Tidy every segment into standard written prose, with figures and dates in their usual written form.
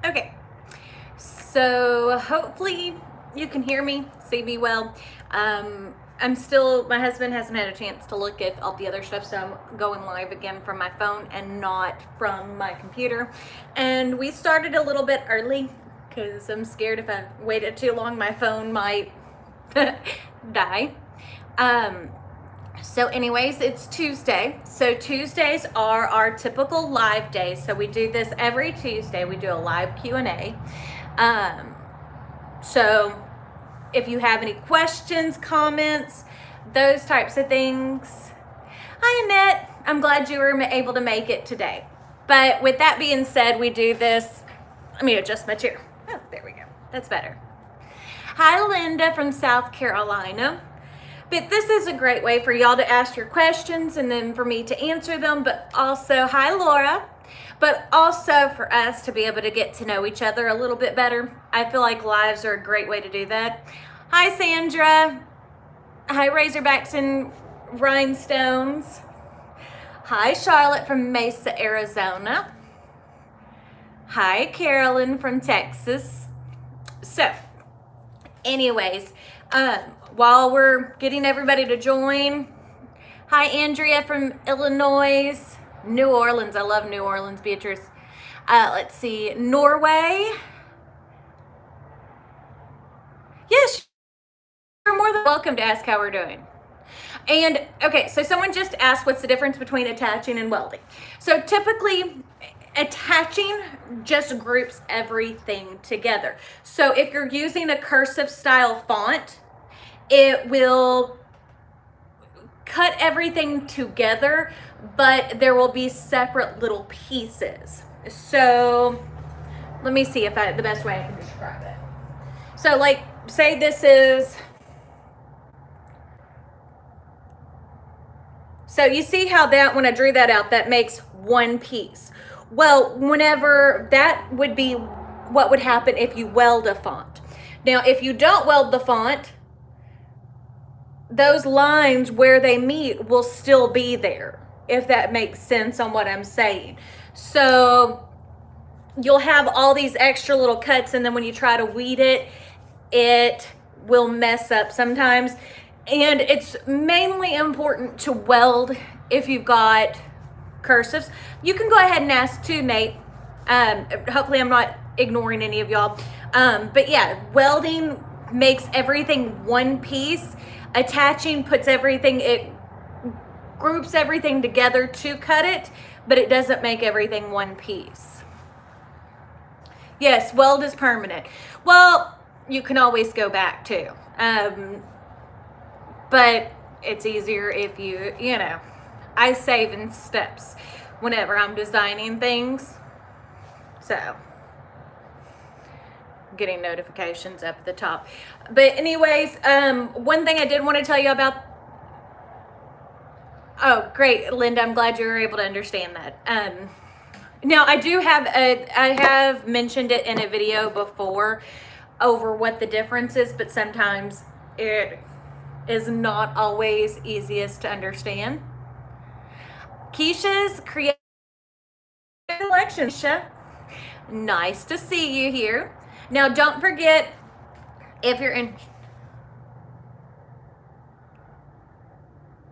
Okay, so hopefully you can hear me, see me well. My husband hasn't had a chance to look at all the other stuff, so I'm going live again from my phone and not from my computer. And we started a little bit early because I'm scared if I waited too long, my phone might die. So anyways, it's Tuesday. So Tuesdays are our typical live days. So we do this every Tuesday. We do a live Q&A. So if you have any questions, comments, those types of things. Hi, Annette. I'm glad you were able to make it today. But with that being said, we do this. Let me adjust my chair. Oh, there we go. That's better. Hi, Linda from South Carolina. But this is a great way for y'all to ask your questions and then for me to answer them. But also, hi, Laura. But also for us to be able to get to know each other a little bit better. I feel like lives are a great way to do that. Hi, Sandra. Hi, Razorbacks and Rhinestones. Hi, Charlotte from Mesa, Arizona. Hi, Carolyn from Texas. So, anyways, while we're getting everybody to join, hi, Andrea from Illinois. New Orleans. I love New Orleans, Beatrice. Let's see, Norway. Yes, you're more than welcome to ask how we're doing. And okay, so someone just asked what's the difference between attaching and welding. So typically, attaching just groups everything together. So if you're using a cursive style font, it will cut everything together, but there will be separate little pieces. So let me see if the best way I can describe it. So like, say this is, so you see how that, when I drew that out, that makes one piece. Well, whenever that would be what would happen if you weld a font. Now, if you don't weld the font, those lines where they meet will still be there, if that makes sense on what I'm saying. So you'll have all these extra little cuts, and then when you try to weed it, it will mess up sometimes. And it's mainly important to weld if you've got cursives. You can go ahead and ask too, Nate. Hopefully I'm not ignoring any of y'all. But yeah, welding makes everything one piece. Attaching puts everything, it groups everything together to cut it, but it doesn't make everything one piece. Yes, weld is permanent. Well, you can always go back too. But it's easier if you know, I save in steps whenever I'm designing things. So, getting notifications up at the top. But anyways, one thing I did want to tell you about. Oh, great, Linda. I'm glad you were able to understand that. Now I have mentioned it in a video before over what the difference is, but sometimes it is not always easiest to understand. Keisha's Creative Collection. Keisha, nice to see you here. Now, don't forget, if you're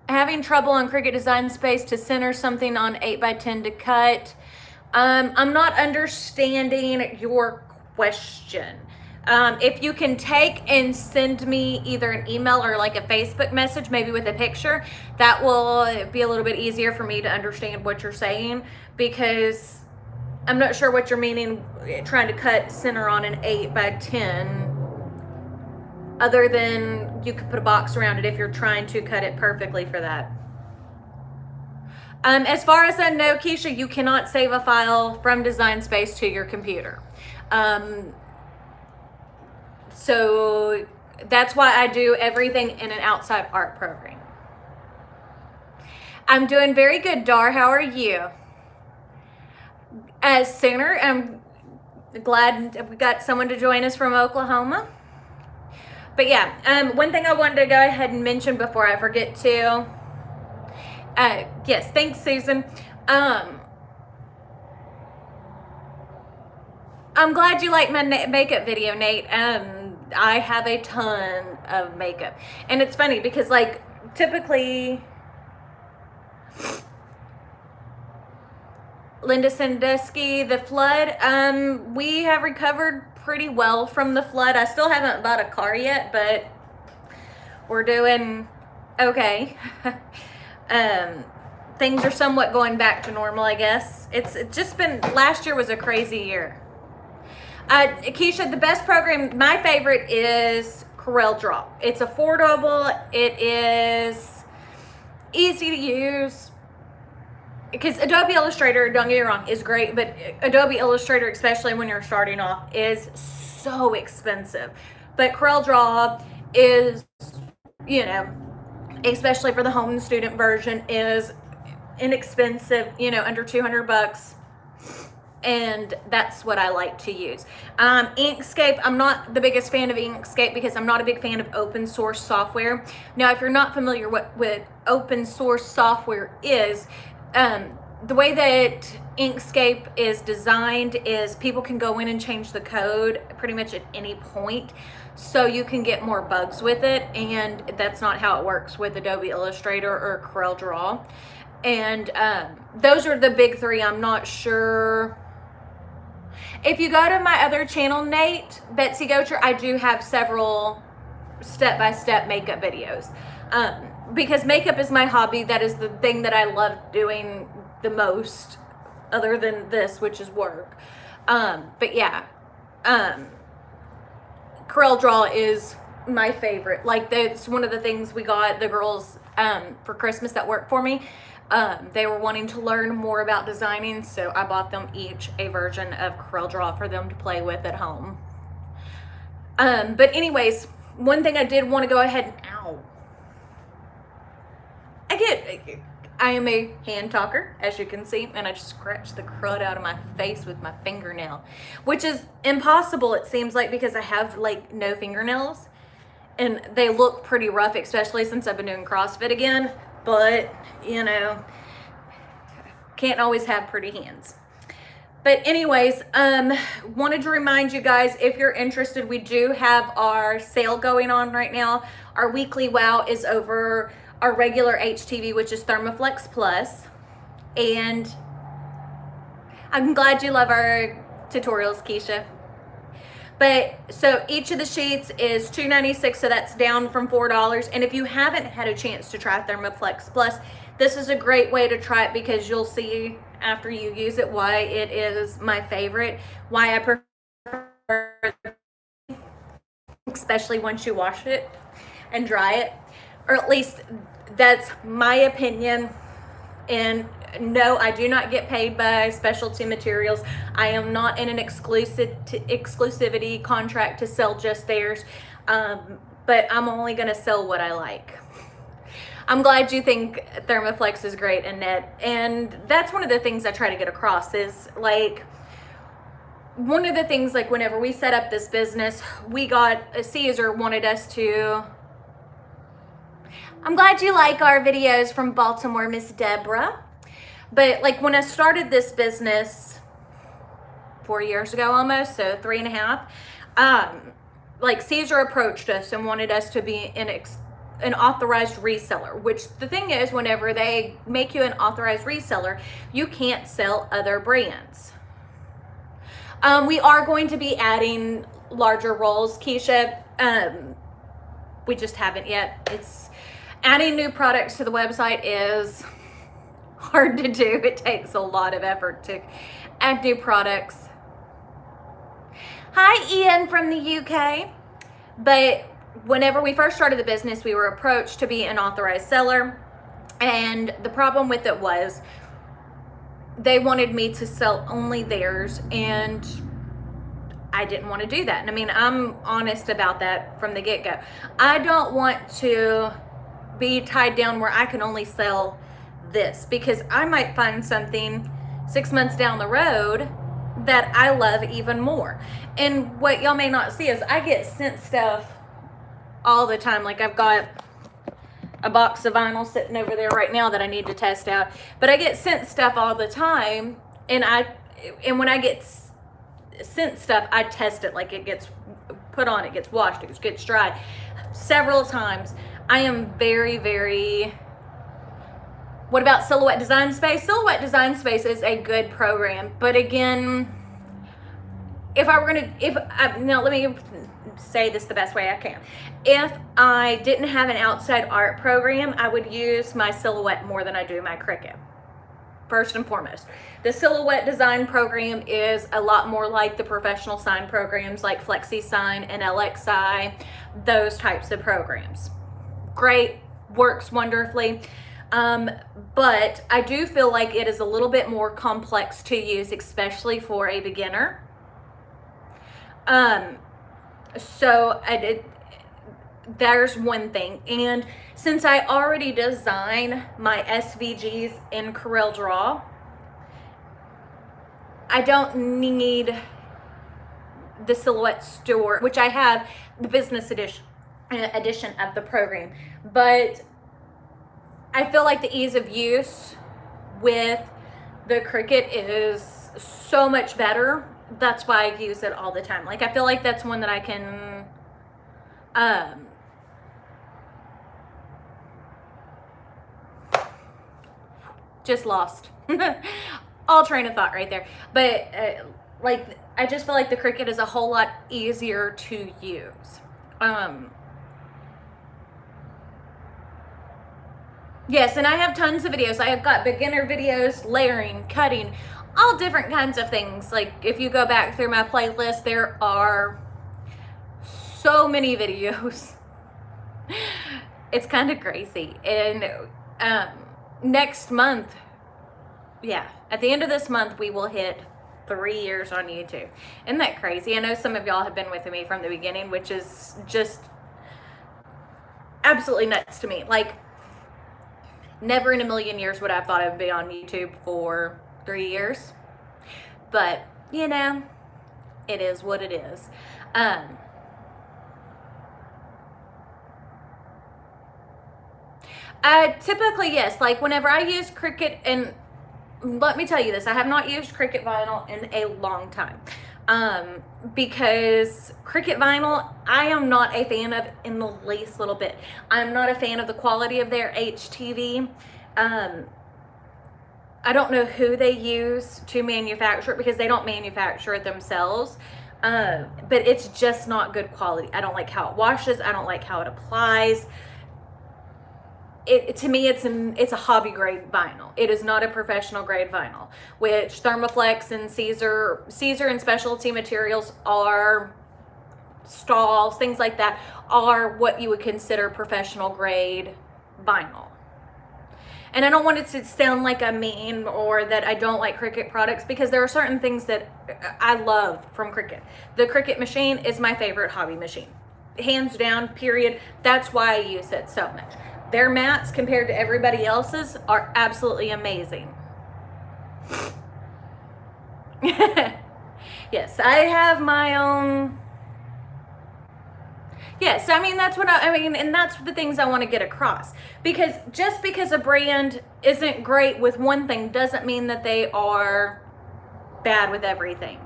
having trouble on Cricut Design Space to center something on 8x10 to cut, I'm not understanding your question. If you can take and send me either an email or like a Facebook message, maybe with a picture, that will be a little bit easier for me to understand what you're saying, because I'm not sure what you're meaning trying to cut center on an 8x10, other than you could put a box around it if you're trying to cut it perfectly for that. As far as I know, Keisha, you cannot save a file from Design Space to your computer. So that's why I do everything in an outside art program. I'm doing very good, Dar. How are you? Sooner, I'm glad we got someone to join us from Oklahoma. But yeah, one thing I wanted to go ahead and mention before I forget to. Yes, thanks, Susan. I'm glad you like my makeup video, Nate. I have a ton of makeup. And it's funny because, like, typically, Linda Sandusky, the flood, we have recovered pretty well from the flood. I still haven't bought a car yet, but we're doing okay. Things are somewhat going back to normal, I guess. It's just been, last year was a crazy year. Keisha, the best program, my favorite is Corel Draw. It's affordable. It is easy to use. Because Adobe Illustrator, don't get me wrong, is great, but Adobe Illustrator, especially when you're starting off, is so expensive. But Corel Draw is, you know, especially for the home and student version, is inexpensive, you know, under 200 bucks. And that's what I like to use. Inkscape, I'm not the biggest fan of Inkscape because I'm not a big fan of open source software. Now, if you're not familiar with open source software is, the way that Inkscape is designed is people can go in and change the code pretty much at any point, so you can get more bugs with it, and that's not how it works with Adobe Illustrator or Corel Draw. And those are the big three. I'm not sure. If you go to my other channel, Nate, Betsy Gocher, I do have several step-by-step makeup videos. Because makeup is my hobby. That is the thing that I love doing the most, other than this, which is work. But yeah, Corel Draw is my favorite. Like, that's one of the things we got the girls for Christmas that work for me. They were wanting to learn more about designing, so I bought them each a version of Corel Draw for them to play with at home. But anyways, one thing I did want to go ahead and, ow. I am a hand talker, as you can see, and I just scratched the crud out of my face with my fingernail, which is impossible, it seems like, because I have, like, no fingernails, and they look pretty rough, especially since I've been doing CrossFit again, but, you know, can't always have pretty hands. But anyways, wanted to remind you guys, if you're interested, we do have our sale going on right now. Our weekly wow is over our regular HTV, which is Thermoflex Plus. And I'm glad you love our tutorials, Keisha. But so each of the sheets is $2.96, so that's down from $4. And if you haven't had a chance to try Thermoflex Plus, this is a great way to try it, because you'll see after you use it why it is my favorite, why I prefer, especially once you wash it and dry it, or at least that's my opinion. And no, I do not get paid by Specialty Materials. I am not in an exclusivity contract to sell just theirs, but I'm only going to sell what I like. I'm glad you think Thermoflex is great, Annette. And that's one of the things I try to get across is, like, one of the things, like, whenever we set up this business, we got, Caesar wanted us to, I'm glad you like our videos from Baltimore, Miss Deborah. But, like, when I started this business 4 years ago almost, so 3.5, like, Caesar approached us and wanted us to be an authorized reseller, which the thing is, whenever they make you an authorized reseller, you can't sell other brands. We are going to be adding larger rolls, Keisha. We just haven't yet. It's adding new products to the website is hard to do. It takes a lot of effort to add new products. Hi, Ian from the UK. But whenever we first started the business, we were approached to be an authorized seller, and the problem with it was they wanted me to sell only theirs, and I didn't want to do that. And I mean, I'm honest about that from the get-go. I don't want to be tied down where I can only sell this, because I might find something 6 months down the road that I love even more. And what y'all may not see is I get sent stuff all the time. Like, I've got a box of vinyl sitting over there right now that I need to test out, but I get sent stuff all the time, and when I get scent stuff, I test it. Like, it gets put on, it gets washed, it gets dried several times. I am very, very... What about Silhouette Design Space? Silhouette Design Space is a good program, but again, now let me say this the best way I can. If I didn't have an outside art program, I would use my Silhouette more than I do my Cricut. First and foremost, the Silhouette Design program is a lot more like the professional sign programs like Flexi Sign and LXI, those types of programs. Great, works wonderfully. But I do feel like it is a little bit more complex to use, especially for a beginner. There's one thing. And since I already design my SVGs in CorelDRAW, I don't need the Silhouette Store, which I have the business edition of the program. But I feel like the ease of use with the Cricut is so much better. That's why I use it all the time. Like, I feel like that's one that I can just lost all train of thought right there. But like, I just feel like the Cricut is a whole lot easier to use. Yes, and I have tons of videos. I have got beginner videos, layering, cutting, all different kinds of things. Like, if you go back through my playlist, there are so many videos. It's kind of crazy. And next month, at the end of this month, we will hit 3 years on YouTube. Isn't that crazy? I know some of y'all have been with me from the beginning, which is just absolutely nuts to me. Like, never in a million years would I have thought I would be on YouTube for 3 years. But, you know, it is what it is. Typically, yes, like whenever I use Cricut, and let me tell you this, I have not used Cricut vinyl in a long time. Because Cricut vinyl, I am not a fan of in the least little bit. I'm not a fan of the quality of their HTV. I don't know who they use to manufacture it, because they don't manufacture it themselves. But it's just not good quality. I don't like how it washes. I don't like how it applies. To me, it's a hobby grade vinyl. It is not a professional grade vinyl, which Thermoflex and Caesar and Specialty Materials are, Stalls, things like that, are what you would consider professional grade vinyl. And I don't want it to sound like I'm mean or that I don't like Cricut products, because there are certain things that I love from Cricut. The Cricut machine is my favorite hobby machine. Hands down, period. That's why I use it so much. Their mats, compared to everybody else's, are absolutely amazing. Yes, I have my own. Yes, I mean, that's what I mean, and that's the things I want to get across. Because just because a brand isn't great with one thing doesn't mean that they are bad with everything.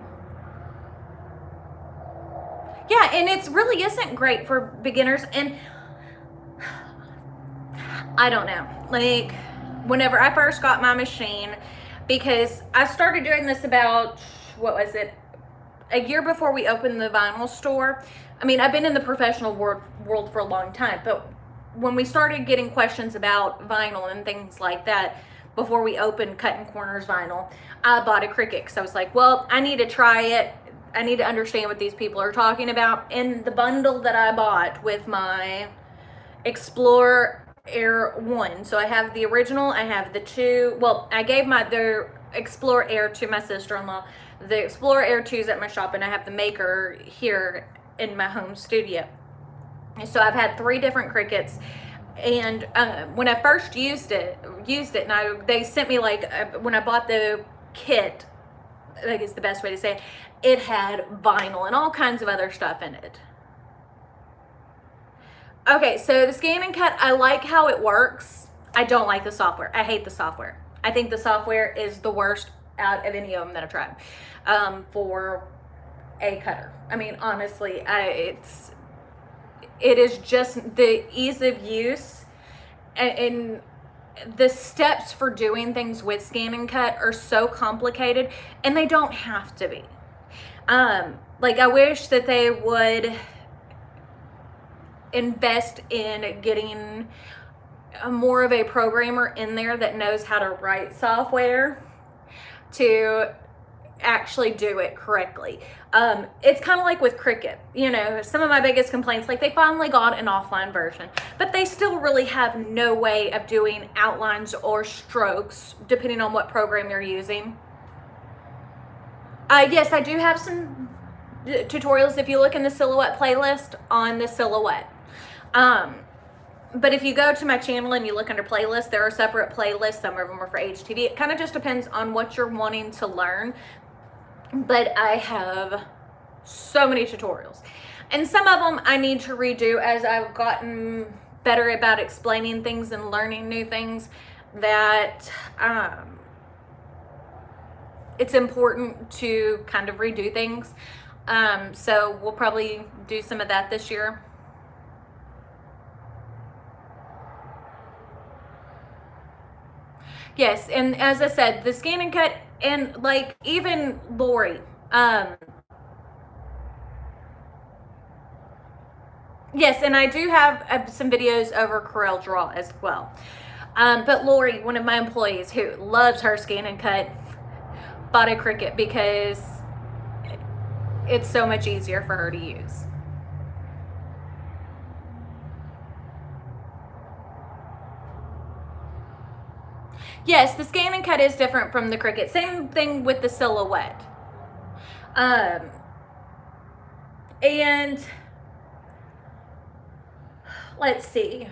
Yeah, and it really isn't great for beginners. And I don't know, like, whenever I first got my machine, because I started doing this about, what was it, a year before we opened the vinyl store. I mean, I've been in the professional world for a long time, but when we started getting questions about vinyl and things like that, before we opened Cuttin Corners Vinyl, I bought a Cricut, because I was like, well, I need to try it. I need to understand what these people are talking about. And the bundle that I bought with my Explorer Air 1. So I have the original, I have the 2. Well, I gave the Explorer Air to my sister-in-law. The Explorer Air 2 is at my shop, and I have the Maker here in my home studio. And so I've had 3 different Cricuts. And when I first used it, and they sent me, like, when I bought the kit, I think is the best way to say it, it had vinyl and all kinds of other stuff in it. Okay, so the scan and cut, I like how it works. I don't like the software. I hate the software. I think the software is the worst out of any of them that I've tried. For a cutter. I mean, honestly, it is just the ease of use, and the steps for doing things with Scan and Cut are so complicated, and they don't have to be. Like, I wish that they would invest in getting more of a programmer in there that knows how to write software to actually do it correctly. It's kind of like with Cricut. You know, some of my biggest complaints, like, they finally got an offline version, but they still really have no way of doing outlines or strokes depending on what program you're using. Yes, I do have some tutorials if you look in the Silhouette playlist on the Silhouette. But if you go to my channel and you look under playlists, there are separate playlists. Some of them are for HTV. It kind of just depends on what you're wanting to learn. But I have so many tutorials. And some of them I need to redo as I've gotten better about explaining things and learning new things, that it's important to kind of redo things. So we'll probably do some of that this year. Yes, and as I said, the Scan and Cut, and like even Lori, yes, and I do have some videos over Corel Draw as well. But Lori, one of my employees who loves her Scan and Cut, bought a Cricut because it's so much easier for her to use. Yes, the Scan and Cut is different from the Cricut. Same thing with the Silhouette. And let's see.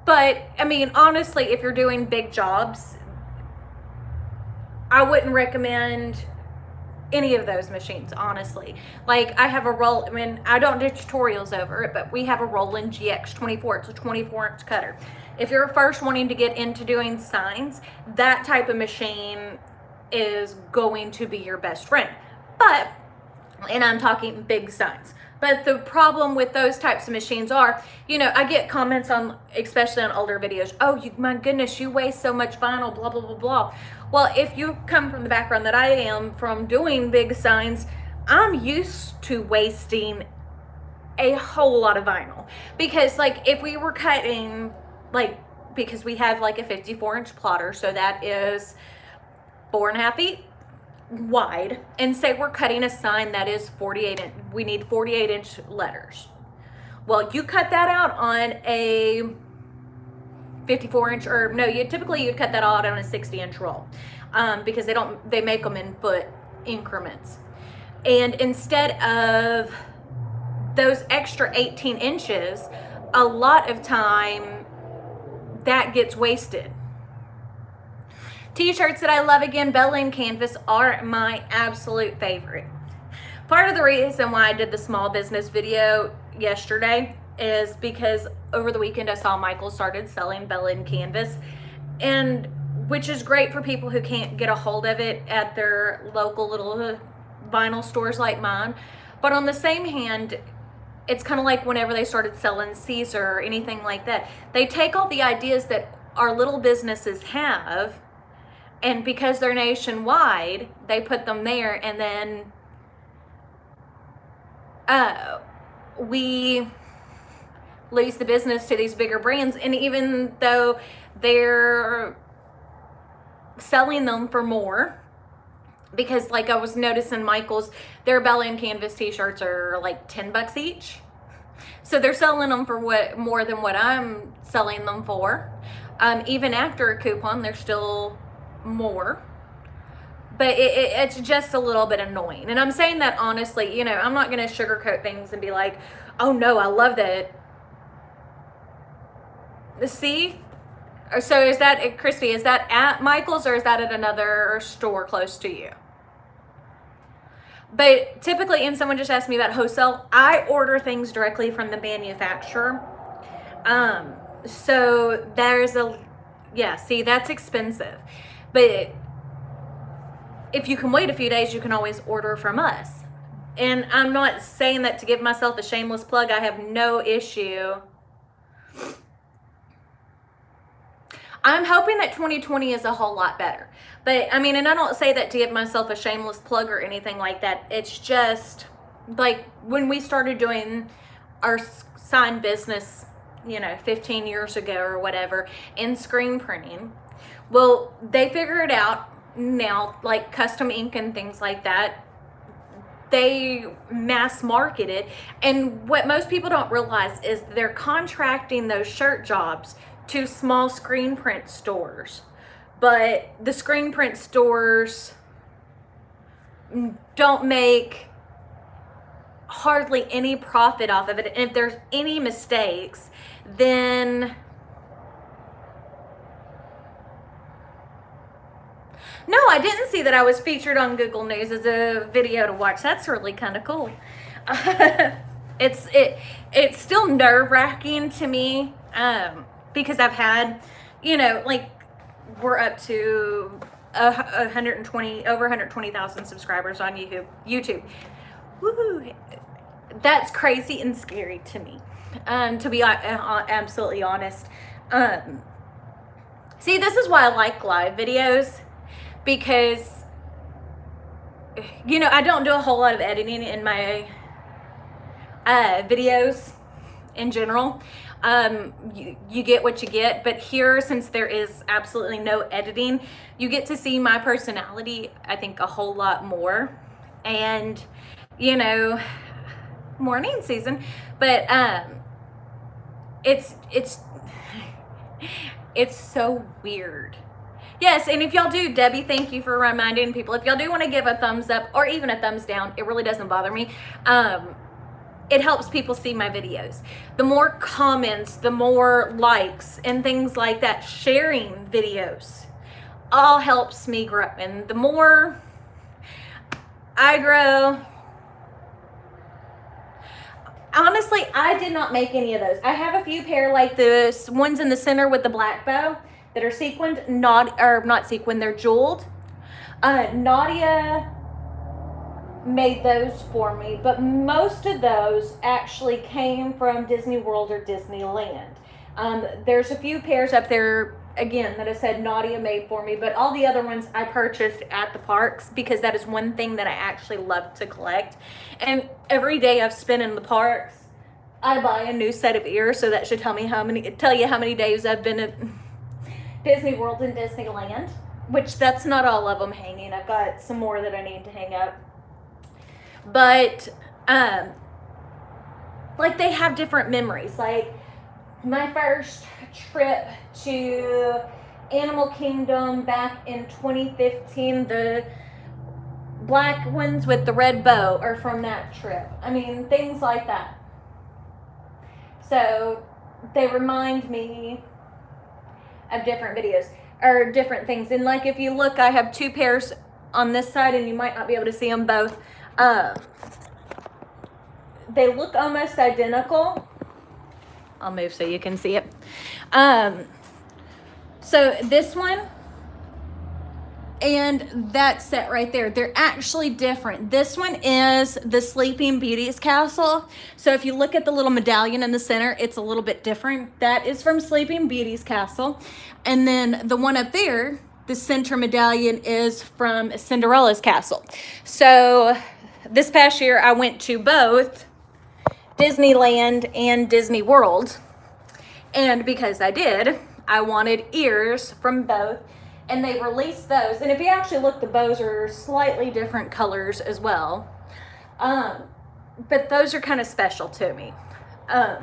But I mean, honestly, if you're doing big jobs, I wouldn't recommend any of those machines, honestly. Like, I have a roll, I mean, I don't do tutorials over it, but we have a Roland GX24. It's a 24-inch cutter. If you're first wanting to get into doing signs, that type of machine is going to be your best friend. But, and I'm talking big signs. But the problem with those types of machines are, you know, I get comments on, especially on older videos, oh, my goodness, you waste so much vinyl, blah, blah, blah, blah. Well, if you come from the background that I am from doing big signs, I'm used to wasting a whole lot of vinyl. Because, like, if we were cutting, like, because we have like a 54-inch plotter, so that is 4.5 feet wide, and say we're cutting a sign that is 48 inch, we need 48-inch letters. Well, you cut that out on a 54-inch, or no, typically you'd cut that out on a 60-inch roll, because they make them in foot increments. And instead of those extra 18 inches, a lot of time that gets wasted. T-shirts that I love, again, Bell Canvas are my absolute favorite. Part of the reason why I did the small business video yesterday is because over the weekend I saw Michael started selling Bell Canvas, and which is great for people who can't get a hold of it at their local little vinyl stores like mine. But on the same hand, it's kind of like whenever they started selling Caesar or anything like that. They take all the ideas that our little businesses have, and because they're nationwide, they put them there, and then we lose the business to these bigger brands. And even though they're selling them for more, because like I was noticing Michael's, their Bell Canvas t-shirts are like $10 each. So they're selling them for more than what I'm selling them for. Even after a coupon, they're still more. But it's just a little bit annoying. And I'm saying that honestly, you know, I'm not going to sugarcoat things and be like, oh no, I love that. See? So is that, Christy, is that at Michael's or is that at another store close to you? But typically, and someone just asked me about wholesale, I order things directly from the manufacturer. So there's yeah, see, that's expensive. But if you can wait a few days, you can always order from us. And I'm not saying that to give myself a shameless plug. I have no issue. I'm hoping that 2020 is a whole lot better. But I mean, and I don't say that to give myself a shameless plug or anything like that. It's just like when we started doing our sign business, you know, 15 years ago or whatever, in screen printing. Well, they figure it out now, like custom ink and things like that. They mass market it. And what most people don't realize is they're contracting those shirt jobs to small screen print stores. But the screen print stores don't make hardly any profit off of it. And if there's any mistakes, then no, I didn't see that I was featured on Google News as a video to watch. That's really kind of cool. It's still nerve-wracking to me, because I've had, you know, like, we're up to over 120,000 subscribers on YouTube. Woo! That's crazy and scary to me, to be absolutely honest. See, this is why I like live videos, because, you know, I don't do a whole lot of editing in my videos in general. You get what you get, but here, since there is absolutely no editing, you get to see my personality, I think, a whole lot more. And, you know, morning season, but it's so weird. Yes, and if y'all do, Debbie, thank you for reminding people. If y'all do want to give a thumbs up or even a thumbs down, it really doesn't bother me. It helps people see my videos. The more comments, the more likes and things like that, sharing videos, all helps me grow. And the more I grow, honestly, I did not make any of those. I have a few pair, like the ones in the center with the black bow that are sequined, not sequined, they're jeweled. Nadia made those for me, but most of those actually came from Disney World or Disneyland. There's a few pairs up there, again, that I said Nadia made for me, but all the other ones I purchased at the parks, because that is one thing that I actually love to collect. And every day I've spent in the parks, I buy a new set of ears, so that should tell you how many days I've been at Disney World and Disneyland, which that's not all of them hanging. I've got some more that I need to hang up. But, like, they have different memories. Like, my first trip to Animal Kingdom back in 2015, the black ones with the red bow are from that trip. I mean, things like that. So, they remind me of different videos, or different things. And, like, if you look, I have two pairs on this side, and you might not be able to see them both. They look almost identical. I'll move so you can see it. So this one and that set right there, they're actually different. This one is the Sleeping Beauty's castle. So if you look at the little medallion in the center, it's a little bit different. That is from Sleeping Beauty's castle. And then the one up there, the center medallion, is from Cinderella's castle. So this past year, I went to both Disneyland and Disney World. And because I did, I wanted ears from both. And they released those. And if you actually look, the bows are slightly different colors as well. But those are kind of special to me. And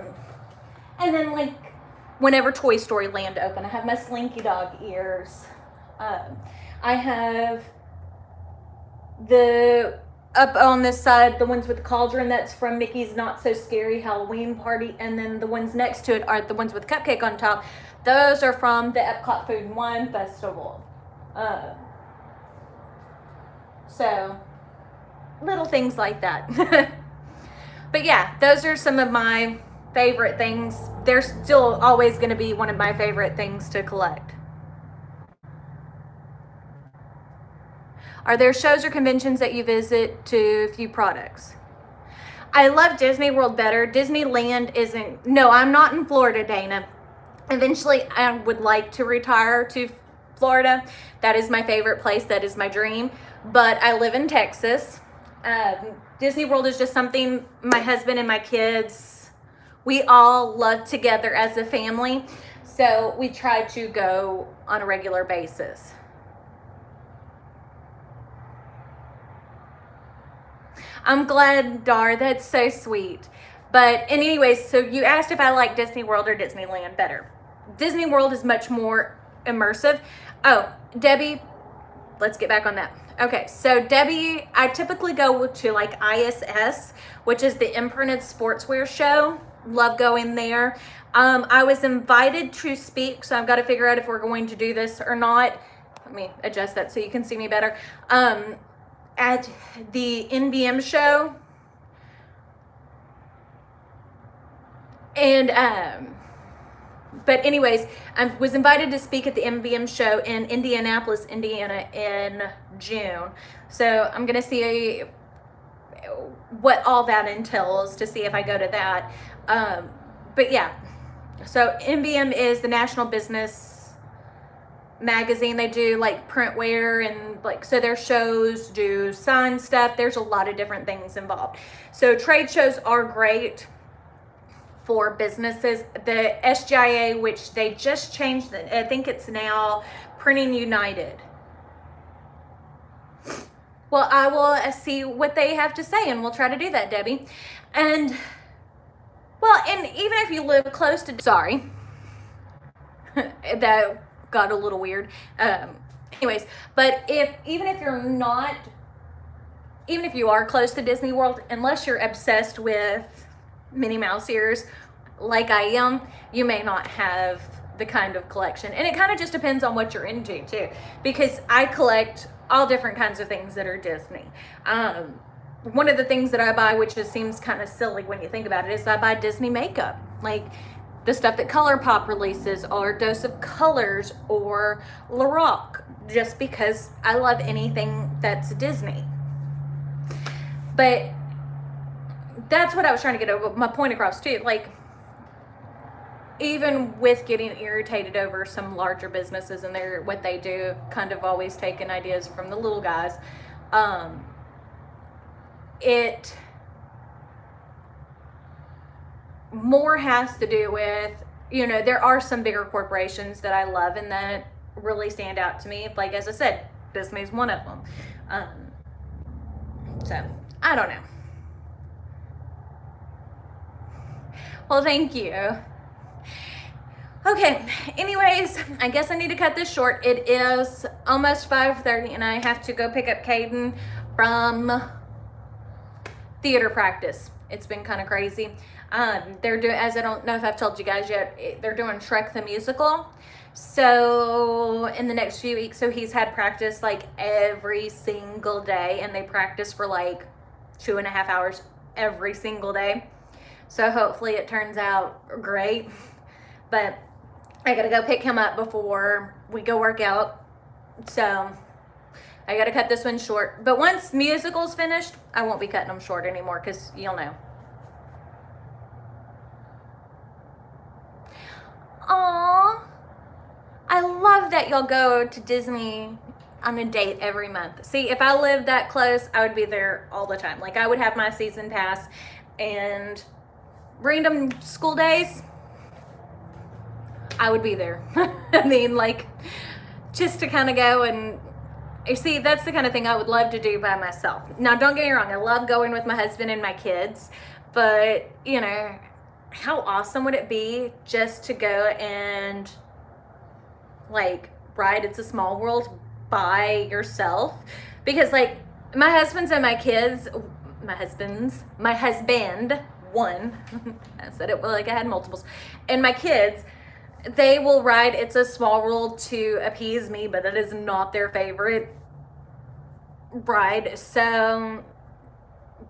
then, like, whenever Toy Story Land opened, I have my Slinky Dog ears. I have the, up on this side, the ones with the cauldron, that's from Mickey's Not So Scary Halloween Party. And then the ones next to it are the ones with cupcake on top. Those are from the Epcot Food and Wine Festival. So, little things like that. But yeah, those are some of my favorite things. They're still always going to be one of my favorite things to collect. Are there shows or conventions that you visit to view products? I love Disney World better. Disneyland isn't, no, I'm not in Florida, Dana. Eventually, I would like to retire to Florida. That is my favorite place. That is my dream. But I live in Texas. Disney World is just something my husband and my kids, we all love together as a family. So we try to go on a regular basis. I'm glad, Dar. That's so sweet. But anyways, so you asked if I like Disney World or Disneyland better. Disney World is much more immersive. Oh, Debbie, let's get back on that. Okay, so Debbie, I typically go to like ISS, which is the Imprinted Sportswear show. Love going there. I was invited to speak, so I've got to figure out if we're going to do this or not. Let me adjust that so you can see me better. At the NBM show. And but anyways, I was invited to speak at the NBM show in Indianapolis, Indiana in June. So I'm gonna see what all that entails to see if I go to that. But yeah, so NBM is the National Business Magazine. They do like printwear and like, so their shows do sign stuff. There's a lot of different things involved. So trade shows are great for businesses. The SGIA, which they just changed, I think it's now Printing United. Well, I will see what they have to say and we'll try to do that, Debbie. And well, and even if you live close to, sorry, that got a little weird. Anyways, but even if you are close to Disney World, unless you're obsessed with Minnie Mouse ears like I am, you may not have the kind of collection. And it kind of just depends on what you're into too, because I collect all different kinds of things that are Disney. One of the things that I buy, which just seems kind of silly when you think about it, is I buy Disney makeup, like the stuff that ColourPop releases, or Dose of Colors, or Lorac, just because I love anything that's Disney. But that's what I was trying to get my point across too. Like, even with getting irritated over some larger businesses and what they do, kind of always taking ideas from the little guys, it more has to do with, there are some bigger corporations that I love and that really stand out to me. Like, as I said, Disney's one of them. So I don't know. Well, thank you. Okay, anyways, I guess I need to cut this short. It is almost 5:30 and I have to go pick up Caden from theater practice. It's been kind of crazy. They're doing, as I don't know if I've told you guys yet, they're doing Shrek the Musical. So in the next few weeks, so he's had practice like every single day, and they practice for like 2.5 hours every single day. So hopefully it turns out great. But I gotta go pick him up before we go work out. So I gotta cut this one short. But once musical's finished, I won't be cutting them short anymore, because you'll know. Aww. I love that y'all go to Disney on a date every month. See, if I lived that close, I would be there all the time. Like, I would have my season pass, and random school days, I would be there. I mean, like, just to kind of go and, you see, that's the kind of thing I would love to do by myself. Now, don't get me wrong, I love going with my husband and my kids, but, how awesome would it be just to go and, like, ride It's a Small World by yourself? Because, like, my husband, one, I said it like I had multiples, and my kids, they will ride It's a Small World to appease me, but it is not their favorite ride. So,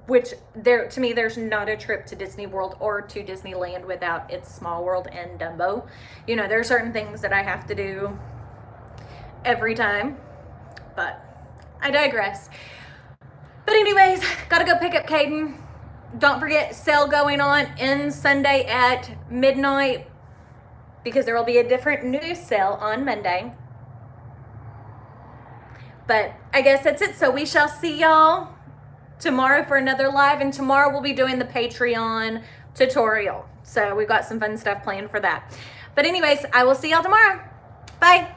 to me, there's not a trip to Disney World or to Disneyland without It's a Small World and Dumbo. There are certain things that I have to do every time, but I digress. But anyways, gotta go pick up Caden. Don't forget, sale going on in Sunday at midnight, because there will be a different news sale on Monday. But I guess that's it. So we shall see y'all tomorrow for another live, and tomorrow we'll be doing the Patreon tutorial. So we've got some fun stuff planned for that. But anyways, I will see y'all tomorrow. Bye.